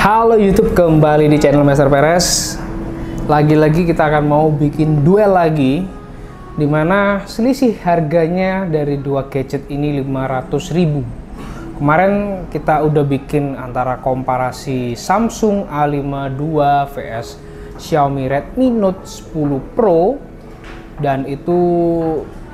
Halo YouTube, kembali di channel Master Perez. Lagi-lagi kita akan mau bikin duel lagi, dimana selisih harganya dari dua gadget ini 500.000. Kemarin kita udah bikin antara komparasi Samsung A52 vs Xiaomi Redmi Note 10 Pro. Dan itu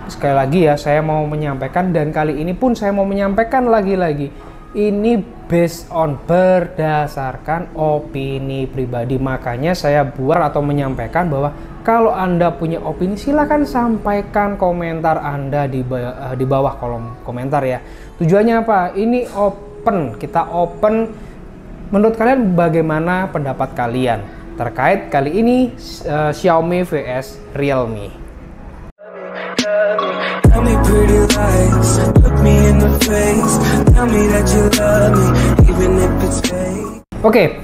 sekali lagi ya, saya mau menyampaikan, dan kali ini pun saya mau menyampaikan lagi-lagi, ini based on berdasarkan opini pribadi. Makanya saya buat atau menyampaikan bahwa kalau Anda punya opini, silahkan sampaikan komentar Anda di bawah kolom komentar ya. Tujuannya apa? Ini open, kita open. Menurut kalian bagaimana pendapat kalian terkait kali ini Xiaomi vs Realme? Tell me pretty lies, look me in the face, tell me that you love me, even if it's fake. Oke,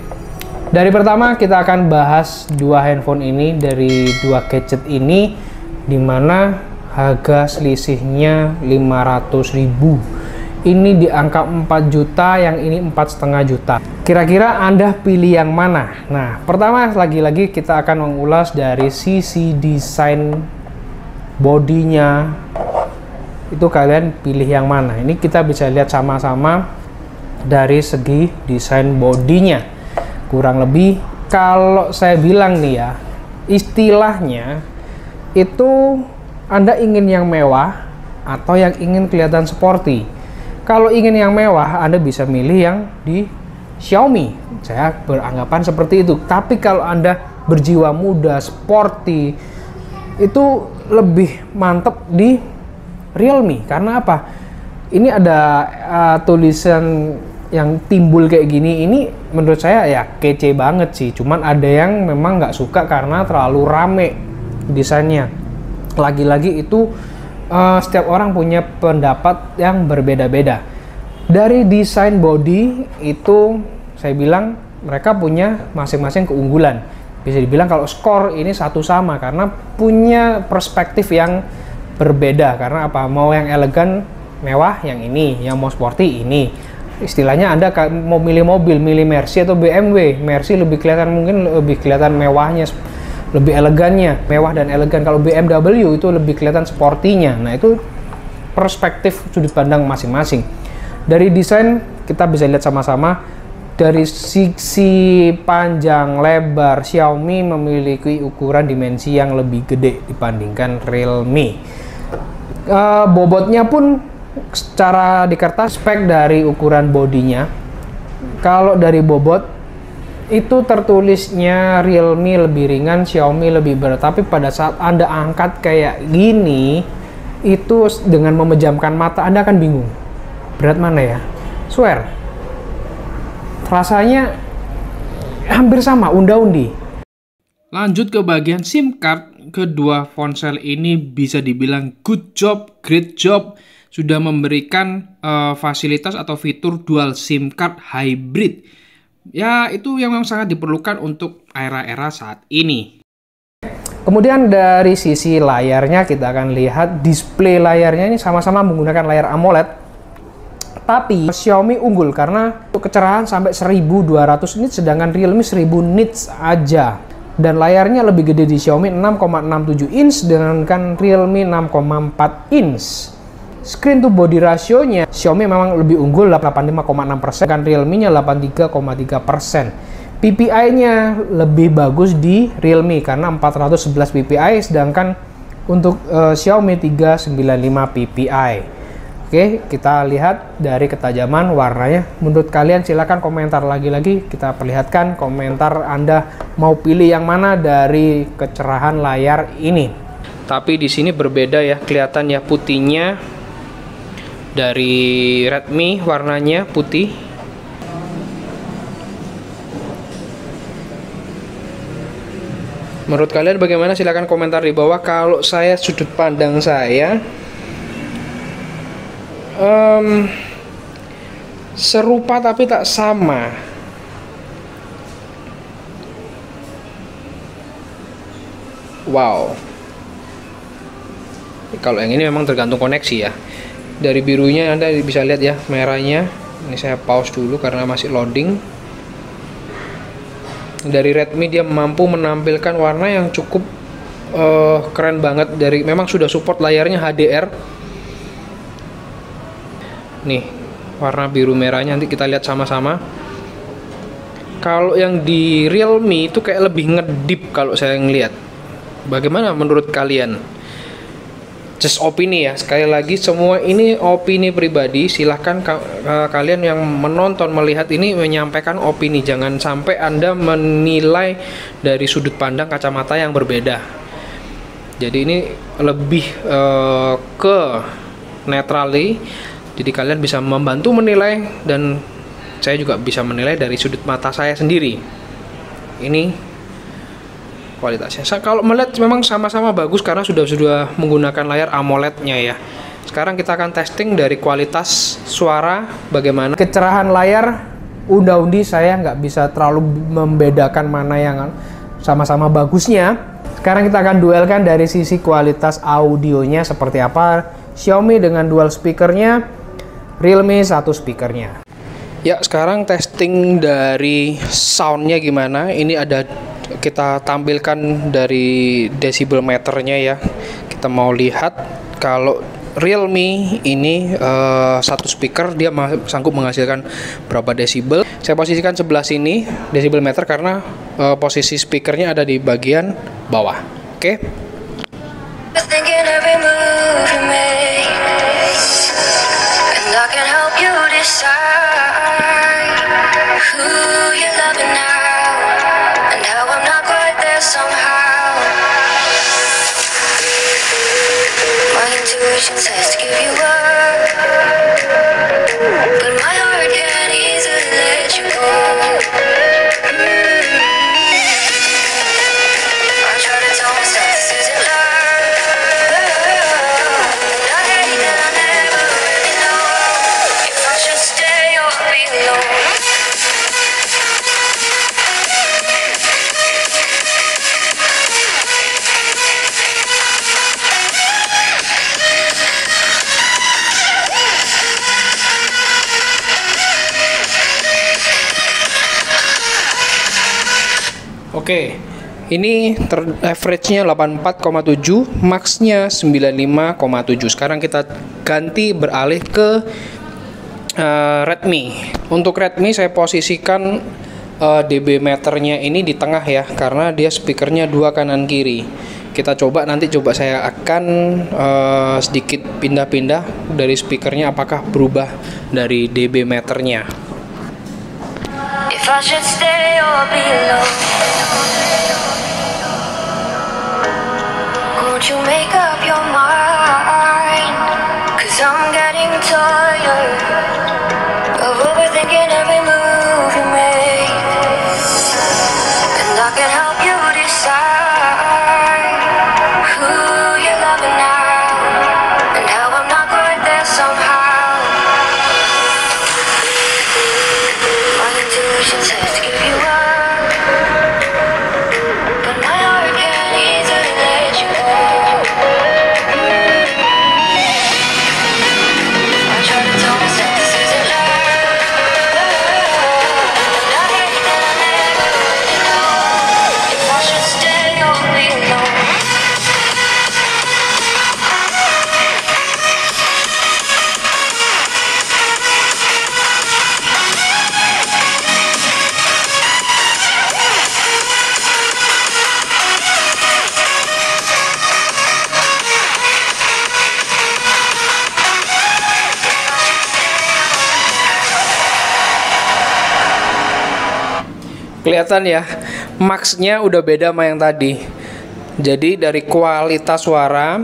dari pertama kita akan bahas dua handphone ini, dari dua gadget ini, dimana harga selisihnya 500.000. Ini di angka 4 juta, yang ini 4,5 juta. Kira-kira Anda pilih yang mana? Nah, pertama lagi-lagi kita akan mengulas dari sisi desain bodinya. Itu kalian pilih yang mana? Ini kita bisa lihat sama-sama dari segi desain bodinya. Kurang lebih kalau saya bilang nih ya, istilahnya itu Anda ingin yang mewah atau yang ingin kelihatan sporty. Kalau ingin yang mewah, Anda bisa milih yang di Xiaomi. Saya beranggapan seperti itu. Tapi kalau Anda berjiwa muda, sporty, itu lebih mantep di Realme. Karena apa? Ini ada tulisan yang timbul kayak gini. Ini menurut saya ya kece banget sih. Cuman ada yang memang nggak suka karena terlalu rame desainnya. Lagi-lagi itu setiap orang punya pendapat yang berbeda-beda. Dari desain body itu saya bilang mereka punya masing-masing keunggulan. Bisa dibilang kalau skor ini satu sama karena punya perspektif yang berbeda. Karena apa? Mau yang elegan, mewah yang ini, yang mau sporty ini. Istilahnya Anda mau milih mobil, milih Mercy atau BMW. Mercy lebih kelihatan, mungkin lebih kelihatan mewahnya, lebih elegannya, mewah dan elegan. Kalau BMW itu lebih kelihatan sportinya. Nah, itu perspektif sudut pandang masing-masing. Dari desain kita bisa lihat sama-sama. Dari sisi panjang lebar, Xiaomi memiliki ukuran dimensi yang lebih gede dibandingkan Realme. Bobotnya pun secara di kertas spek dari ukuran bodinya, kalau dari bobot itu tertulisnya Realme lebih ringan, Xiaomi lebih berat. Tapi pada saat Anda angkat kayak gini, itu dengan memejamkan mata Anda akan bingung berat mana ya. Swear, rasanya hampir sama, unda-undi. Lanjut ke bagian SIM card. Kedua ponsel ini bisa dibilang good job, great job, sudah memberikan fasilitas atau fitur dual SIM card hybrid. Ya, itu yang memang sangat diperlukan untuk era-era saat ini. Kemudian dari sisi layarnya kita akan lihat display layarnya ini sama-sama menggunakan layar AMOLED. Tapi Xiaomi unggul karena kecerahan sampai 1200 nits, sedangkan Realme 1000 nits aja. Dan layarnya lebih gede di Xiaomi 6,67 inch, sedangkan Realme 6,4 inch. Screen to body rasionya Xiaomi memang lebih unggul 85,6%, dan Realme-nya 83,3%. PPI-nya lebih bagus di Realme karena 411 PPI, sedangkan untuk Xiaomi 395 PPI. Oke, kita lihat dari ketajaman warnanya. Menurut kalian silakan komentar. Lagi-lagi kita perlihatkan komentar Anda mau pilih yang mana dari kecerahan layar ini. Tapi di sini berbeda ya, kelihatan ya putihnya. Dari Redmi warnanya putih. Menurut kalian bagaimana? Silakan komentar di bawah. Kalau saya, sudut pandang saya, serupa tapi tak sama. Wow. Kalau yang ini memang tergantung koneksi ya. Dari birunya Anda bisa lihat ya, merahnya. Ini saya pause dulu karena masih loading. dari Redmi dia mampu menampilkan warna yang cukup keren banget. Memang sudah support layarnya HDR. Nih, warna biru merahnya nanti kita lihat sama-sama. Kalau yang di Realme itu kayak lebih ngedip kalau saya ngelihat. Bagaimana menurut kalian? Just opini ya, sekali lagi semua ini opini pribadi. Silahkan kalian yang menonton melihat ini menyampaikan opini. Jangan sampai Anda menilai dari sudut pandang kacamata yang berbeda. Jadi ini lebih ke netrali. Jadi kalian bisa membantu menilai dan saya juga bisa menilai dari sudut mata saya sendiri. Ini kualitasnya. Kalau melihat memang sama-sama bagus karena sudah menggunakan layar AMOLED-nya ya. Sekarang kita akan testing dari kualitas suara bagaimana. Kecerahan layar undi saya nggak bisa terlalu membedakan mana yang sama-sama bagusnya. Sekarang kita akan duelkan dari sisi kualitas audionya seperti apa. Xiaomi dengan dual speakernya, Realme satu speakernya. Ya, sekarang testing dari soundnya gimana. Ini ada kita tampilkan dari decibel meternya ya. Kita mau lihat kalau Realme ini satu speaker dia sanggup menghasilkan berapa desibel. Saya posisikan sebelah sini decibel meter karena posisi speakernya ada di bagian bawah. Oke. Says to give you up, but my heart can't easily let you go. I try to tell myself this isn't love, but I hate that I never really know if I should stay or be alone. Oke, ini average-nya 84,7, max-nya 95,7. Sekarang kita ganti beralih ke Redmi. Untuk Redmi saya posisikan dB meternya ini di tengah ya, karena dia speakernya dua kanan kiri. Kita coba saya akan sedikit pindah-pindah dari speakernya apakah berubah dari dB meternya. If I should stay or be alone, won't you make up your mind? 'Cause I'm getting tired of overthinking every move you make, and I can help you decide who you're loving now, and how I'm not quite there somehow. My intuition says to give you up, but my heart can't easily let you go. I try to tell myself this isn't love, but I hate that I never really know if I should stay or be alone. Kelihatan ya, max-nya udah beda sama yang tadi. Jadi dari kualitas suara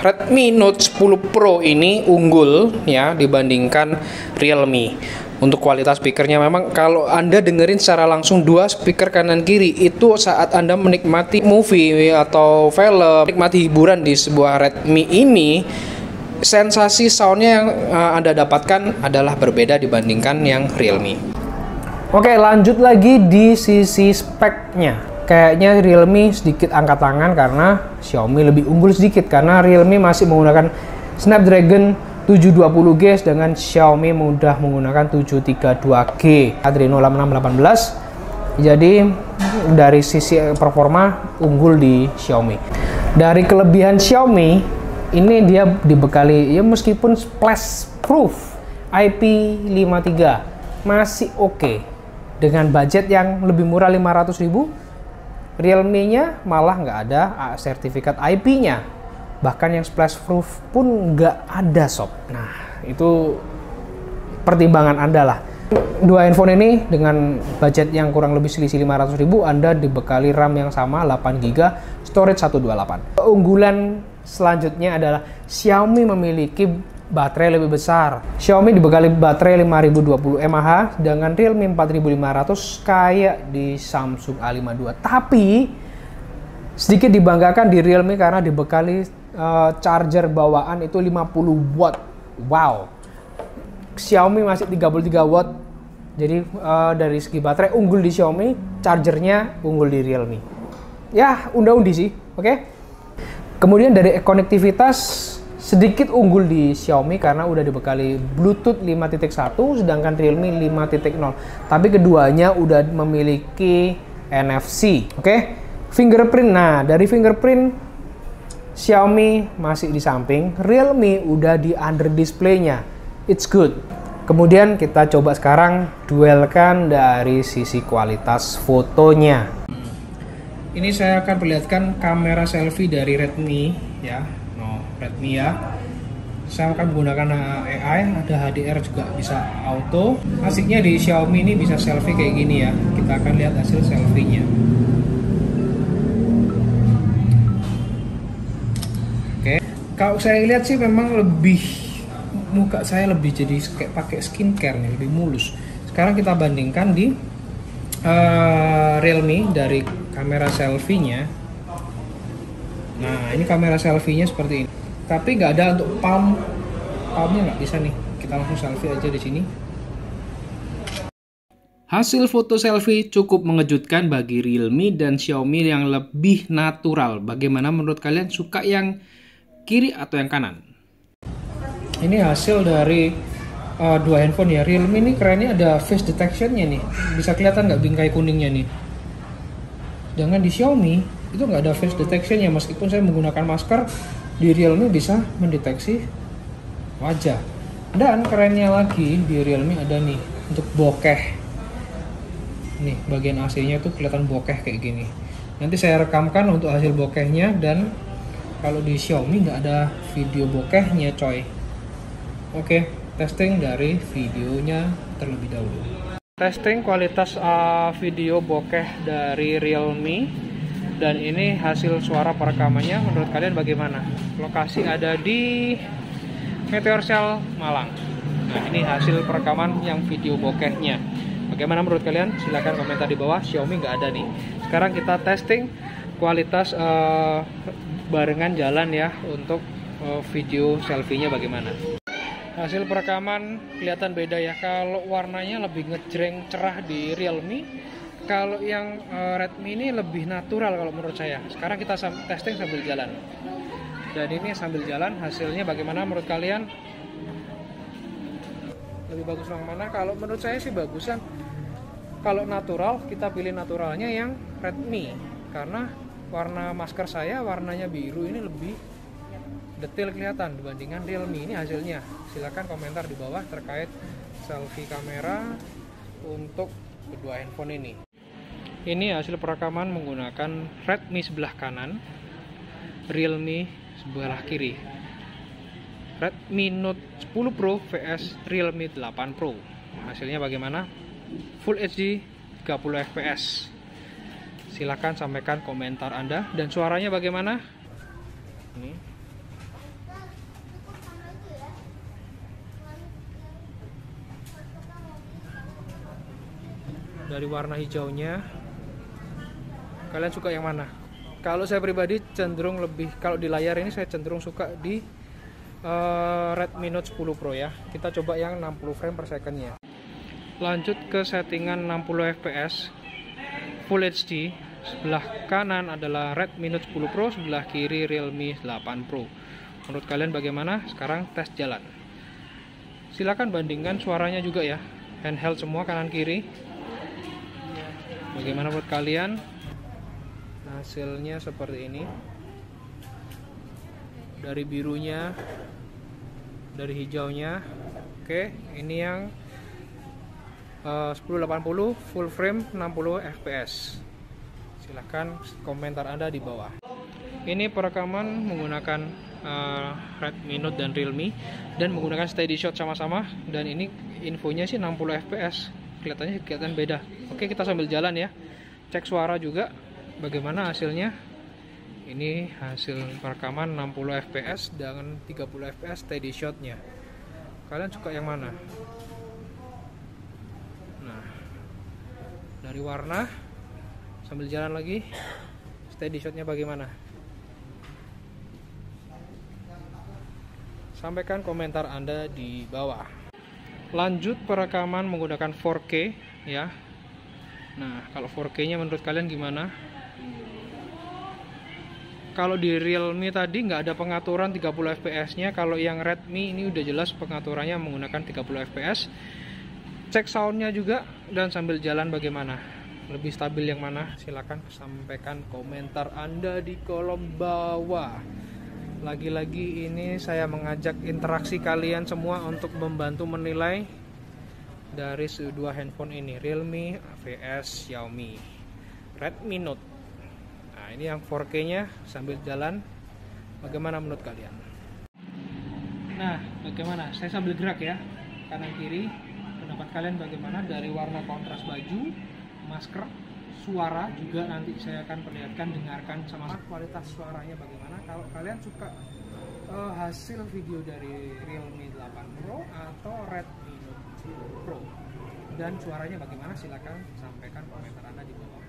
Redmi Note 10 Pro ini unggul ya dibandingkan Realme. Untuk kualitas speakernya memang kalau Anda dengerin secara langsung dua speaker kanan kiri itu saat Anda menikmati movie atau film, menikmati hiburan di sebuah Redmi ini, sensasi soundnya yang Anda dapatkan adalah berbeda dibandingkan yang Realme. Oke, lanjut lagi di sisi speknya. Kayaknya Realme sedikit angkat tangan karena Xiaomi lebih unggul sedikit, karena Realme masih menggunakan Snapdragon 720G dengan Xiaomi mudah menggunakan 732G. Adreno 8618 Jadi dari sisi performa unggul di Xiaomi. Dari kelebihan Xiaomi, ini dia dibekali ya meskipun splash proof IP53 masih oke. Dengan budget yang lebih murah 500.000, Realme-nya malah nggak ada sertifikat IP-nya. Bahkan yang splash proof pun nggak ada sob. Nah, itu pertimbangan Anda lah. Dua handphone ini dengan budget yang kurang lebih selisih 500.000, Anda dibekali RAM yang sama 8GB, storage 128. Keunggulan selanjutnya adalah Xiaomi memiliki baterai lebih besar. Xiaomi dibekali baterai 5020 mAh dengan Realme 4500 kayak di Samsung A52. Tapi sedikit dibanggakan di Realme karena dibekali charger bawaan itu 50 watt. Wow. Xiaomi masih 33 watt. Jadi dari segi baterai unggul di Xiaomi, chargernya unggul di Realme. Ya, unda-undi sih, oke? Kemudian dari konektivitas sedikit unggul di Xiaomi karena udah dibekali Bluetooth 5.1 sedangkan Realme 5.0. Tapi keduanya udah memiliki NFC, oke? Fingerprint. Nah, dari fingerprint Xiaomi masih di samping, Realme udah di under display-nya. It's good. Kemudian kita coba sekarang duelkan dari sisi kualitas fotonya. Ini saya akan perlihatkan kamera selfie dari Redmi ya. Redmi ya. Saya akan menggunakan AI, ada HDR juga bisa auto. Asiknya di Xiaomi ini bisa selfie kayak gini ya. Kita akan lihat hasil selfie-nya. Oke. Kalau saya lihat sih memang lebih muka saya lebih jadi kayak pakai skincare nih, lebih mulus. Sekarang kita bandingkan di Realme dari kamera selfie-nya. Nah, ini kamera selfie-nya seperti ini. Tapi nggak ada untuk palmnya nggak bisa nih. Kita langsung selfie aja di sini. Hasil foto selfie cukup mengejutkan bagi Realme dan Xiaomi yang lebih natural. Bagaimana menurut kalian, suka yang kiri atau yang kanan? Ini hasil dari dua handphone ya. Realme ini kerennya ada face detection-nya nih. Bisa kelihatan nggak bingkai kuningnya nih. Sedangkan di Xiaomi itu nggak ada face detection-nya. Meskipun saya menggunakan masker, di Realme bisa mendeteksi wajah. Dan kerennya lagi di Realme ada nih untuk bokeh. Nih bagian AC-nya tuh kelihatan bokeh kayak gini. Nanti saya rekamkan untuk hasil bokehnya, dan kalau di Xiaomi nggak ada video bokehnya coy. Oke, testing dari videonya terlebih dahulu. Testing kualitas video bokeh dari Realme. Dan ini hasil suara perekamannya, menurut kalian bagaimana? Lokasi ada di Meteor Cell Malang. Nah, ini hasil perekaman yang video bokehnya. Bagaimana menurut kalian? Silahkan komentar di bawah. Xiaomi nggak ada nih. Sekarang kita testing kualitas barengan jalan ya, untuk video selfie-nya bagaimana. Hasil perekaman kelihatan beda ya. Kalau warnanya lebih ngejreng cerah di Realme, kalau yang Redmi ini lebih natural kalau menurut saya. Sekarang kita testing sambil jalan. Dan ini sambil jalan hasilnya bagaimana menurut kalian? Lebih bagus yang mana? Kalau menurut saya sih bagusan. Kalau natural, kita pilih naturalnya yang Redmi. Karena warna masker saya warnanya biru, ini lebih detail kelihatan dibandingkan Realme. Ini hasilnya. Silakan komentar di bawah terkait selfie kamera untuk kedua handphone ini. Ini hasil perekaman menggunakan Redmi sebelah kanan, Realme sebelah kiri. Redmi Note 10 Pro vs Realme 8 Pro. Hasilnya bagaimana? Full HD 30 fps. Silahkan sampaikan komentar Anda. Dan suaranya bagaimana? Ini. Dari warna hijaunya, kalian suka yang mana? Kalau saya pribadi cenderung lebih, kalau di layar ini saya cenderung suka di Redmi Note 10 Pro ya. Kita coba yang 60 frame per second-nya. Lanjut ke settingan 60 fps Full HD. Sebelah kanan adalah Redmi Note 10 Pro, sebelah kiri Realme 8 Pro. Menurut kalian bagaimana? Sekarang tes jalan. Silakan bandingkan suaranya juga ya. Handheld semua kanan kiri. Bagaimana buat kalian? Hasilnya seperti ini. Dari birunya, dari hijaunya. Oke, ini yang 1080 full frame 60 fps. Silahkan komentar Anda di bawah. Ini perekaman menggunakan Redmi Note dan Realme dan menggunakan steady shot sama-sama, dan ini infonya sih 60 fps. Kelihatan beda. Oke, kita sambil jalan ya. Cek suara juga bagaimana hasilnya. Ini hasil perekaman 60 fps dengan 30 fps steady shotnya. Kalian suka yang mana? Nah, dari warna sambil jalan lagi, steady shotnya bagaimana? Sampaikan komentar Anda di bawah. Lanjut perekaman menggunakan 4K ya. Nah, kalau 4K nya menurut kalian gimana? Kalau di Realme tadi nggak ada pengaturan 30 fps nya. Kalau yang Redmi ini udah jelas pengaturannya menggunakan 30 fps. Cek soundnya juga dan sambil jalan bagaimana, lebih stabil yang mana? Silahkan sampaikan komentar Anda di kolom bawah. Lagi-lagi ini saya mengajak interaksi kalian semua untuk membantu menilai dari dua handphone ini, Realme vs Xiaomi Redmi Note. Nah, ini yang 4K nya sambil jalan, bagaimana menurut kalian? Nah, bagaimana? Saya sambil gerak ya, kanan kiri. Pendapat kalian bagaimana dari warna kontras baju, masker, suara juga nanti saya akan perlihatkan, dengarkan sama kualitas suaranya bagaimana. Kalau kalian suka hasil video dari Realme 8 Pro atau Redmi Note Pro dan suaranya bagaimana, silakan sampaikan komentar Anda di bawah.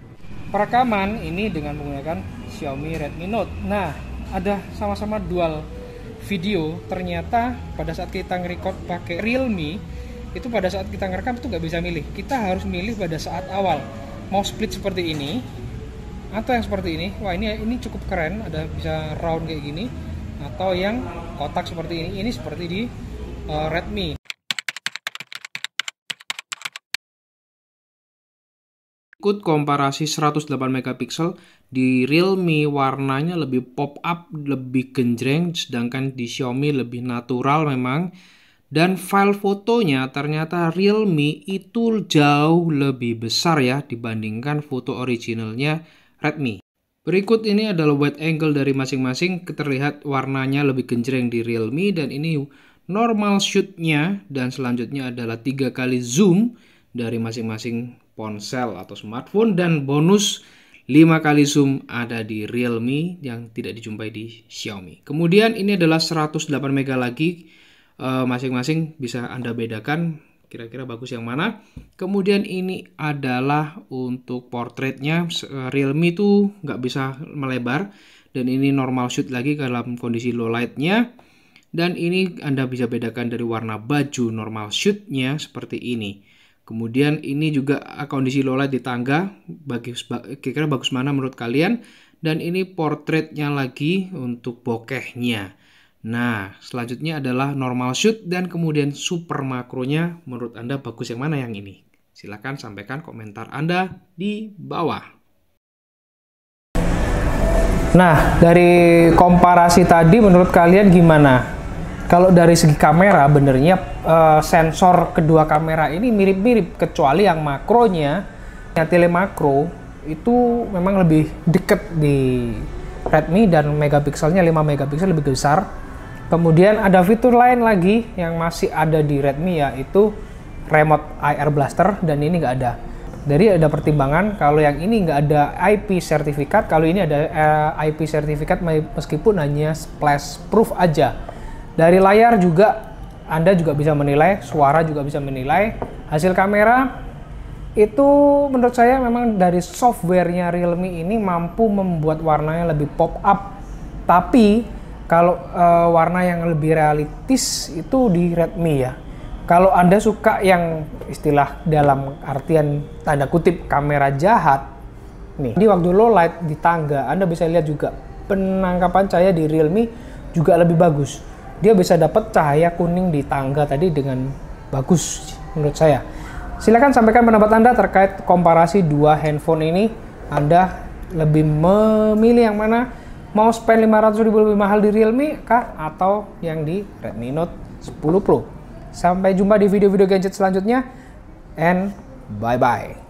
Perekaman ini dengan menggunakan Xiaomi Redmi Note. Nah, ada sama-sama dual video. Ternyata pada saat kita nge-record pakai Realme, itu pada saat kita ngerekam itu nggak bisa milih. Kita harus milih pada saat awal. Mau split seperti ini atau yang seperti ini. Wah, ini cukup keren, ada bisa round kayak gini, atau yang kotak seperti ini. Ini seperti di Redmi. Ikut komparasi 108 megapiksel, di Realme warnanya lebih pop up, lebih genjreng, sedangkan di Xiaomi lebih natural memang. Dan file fotonya ternyata Realme itu jauh lebih besar ya dibandingkan foto originalnya Redmi. Berikut ini adalah wide angle dari masing-masing, terlihat warnanya lebih genjreng di Realme, dan ini normal shootnya, dan selanjutnya adalah 3 kali zoom dari masing-masing ponsel atau smartphone, dan bonus 5 kali zoom ada di Realme yang tidak dijumpai di Xiaomi. Kemudian ini adalah 108 mega lagi, masing-masing bisa Anda bedakan kira-kira bagus yang mana. Kemudian ini adalah untuk portraitnya, Realme itu nggak bisa melebar, dan ini normal shoot lagi dalam kondisi low lightnya. Dan ini Anda bisa bedakan dari warna baju normal shootnya seperti ini. Kemudian ini juga kondisi low light di tangga, kira-kira bagus mana menurut kalian. Dan ini portraitnya lagi untuk bokehnya. Nah, selanjutnya adalah normal shoot dan kemudian super makronya. Menurut Anda bagus yang mana yang ini? Silahkan sampaikan komentar Anda di bawah. Nah, dari komparasi tadi menurut kalian gimana? Kalau dari segi kamera, benernya sensor kedua kamera ini mirip-mirip, kecuali yang makronya, yang telemakro itu memang lebih deket di Redmi dan megapikselnya 5 megapiksel lebih besar. Kemudian ada fitur lain lagi yang masih ada di Redmi, yaitu remote air blaster, dan ini nggak ada. Jadi ada pertimbangan, kalau yang ini nggak ada IP sertifikat, kalau ini ada IP sertifikat meskipun hanya splash proof aja. Dari layar juga Anda juga bisa menilai, suara juga bisa menilai. Hasil kamera itu menurut saya memang dari softwarenya Realme ini mampu membuat warnanya lebih pop up. Tapi kalau warna yang lebih realistis itu di Redmi ya. Kalau Anda suka yang istilah dalam artian tanda kutip kamera jahat, nih di waktu low light di tangga Anda bisa lihat juga penangkapan cahaya di Realme juga lebih bagus. Dia bisa dapat cahaya kuning di tangga tadi dengan bagus menurut saya. Silakan sampaikan pendapat Anda terkait komparasi dua handphone ini. Anda lebih memilih yang mana? Mau spend 500.000 lebih mahal di Realme kah? Atau yang di Redmi Note 10 Pro? Sampai jumpa di video-video gadget selanjutnya. And bye-bye.